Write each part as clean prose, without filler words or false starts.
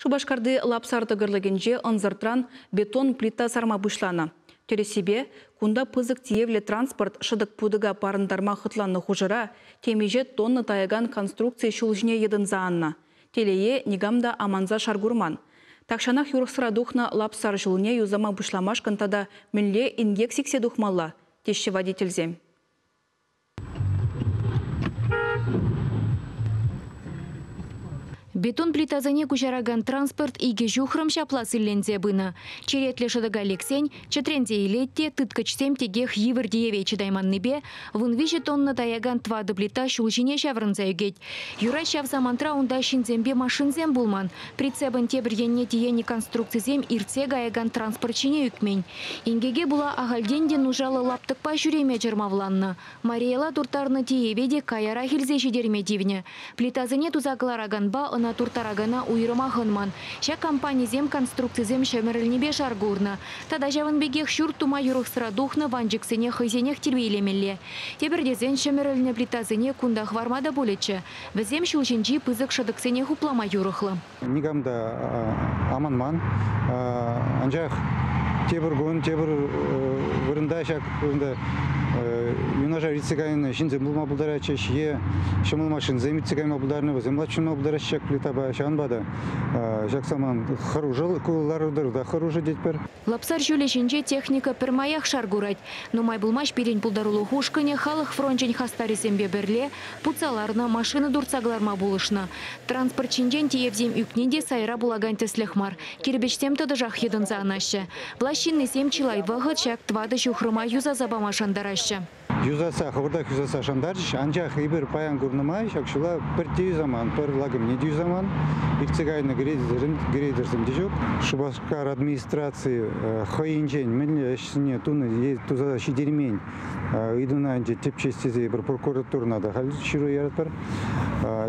Шубашкарды лапсарды гырлыгенже ынзыртран бетон плита сарма бұшлана. Тересебе, кунда пызык тиевле транспорт шыдық пудыга парындарма хытланны хужыра, темеже тонны таяган конструкция шулжне едін заанна. Телее негамда аманза шаргурман. Такшанах юрықсыра духна лапсар жылыне юзама бұшламаш кантада мүнле ингексиксе духмалла, теші водительзем. Бетон плитазане кучараган транспорт иге жухрым шапласы лензе бына. Черетле шыдыга лексень, четренде илетте, тыткачсем тегех йывырдиеве чедайманныбе, вынвиже тонна таяган твады плита шулжине шаврынза югет. Юра шавза мантра унда шинзембе машинзем булман. Прицебын тебір енне тиени конструкцизем ирце гаяган транспортчине юкмень. Ингеге була агальденде нужалы лаптыкпа жүреме жырмавланны. Мариела туртарны тиеведе каяра хилзе жидерме дивне. Плитазане тузаклараганба ына туртарагана уйрымахынман. Ша компанизем конструкцизем шемерілнебе жаргурна. Тада жавынбегех шур тума юрықсыра духны ванжиксене хызенех тирвейлемелле. Тебірдезен шемеріліне плитазене кундах вармада болече. Візем шулжинжи пызык шыдыксене хуплама юрықлы. Нигамда аманман. Анжақ тебір гон, тебір вырында шак юнажа рицегайны шинзем булма булдарача шие шамыл машин земитцегайма булдарны землачуна булдарачак плитаба шанбада жаксаман харужал кулларыдыр да харужа детпер. Лапсар жюлешинже техника пермаях шаргурать. Но май булмаш перень булдарулу хушкане халық фрончен хастарисембе берле пуцаларна машина дурцагларма булышна. Транспорт чинжен тиевзем юкнеде сайра булаган теслехмар. Кирбечтем тады жах едын за анаще. Плащинный сем чилай вагыт шак твады жухрыма юза забама шандараща. Юзаса, хавырдак юзаса шандарыш, анжақ ибір паян гурнымай, шакшыла бір тей заман, бір лагым не дей заман, ирцегайны грейдерзім дежок. Шубашкар администрации хайынжен, мәлі әшісіне туны тузада шидермень, идуна анже тепчестезе бір прокуратурна да хал ширу ярат бар.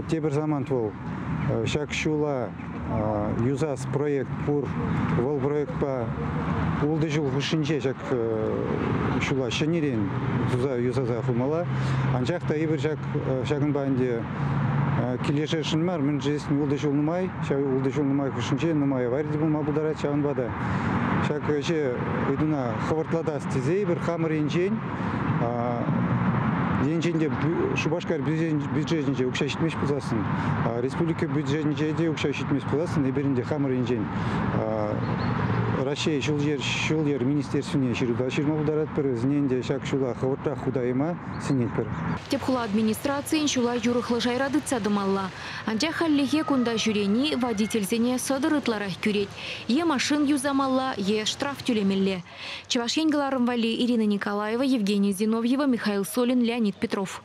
Те бір заман ол шакшыла юзас проект пур, вол проект па улды жыл хушинче жак шула шенерен туза юзаза хумала. Анжақта ибір шагын банде келешешін мар, мен жесін улды жыл нумай, улды жыл нумай хушинче нумай варди булма бұлдара чағын бада. Шак же идуна хавартлада стезе ибір хамыр енжен, енженде Шубашкар бюджетінже ұқша шетмеш бұласын, республика бюджетінже де ұқша шетмеш бұласын, еберінде хамыр енжен. Россия шулжер министерствіне шируда ширма ударат пір, зненде шак шула хавырта худайма сенет пір. Тепхула администрациян шула юрықлы жайрадыца дымалла. Анжа халлихе кунда жүрені водительзене содырытларах күрет. Е машин юзамалла, е штраф тюлемелле. Чевашенгаларым вали Ирина Николаева, Евгения Зиновьева, Михаил Солин, Леонид Петров.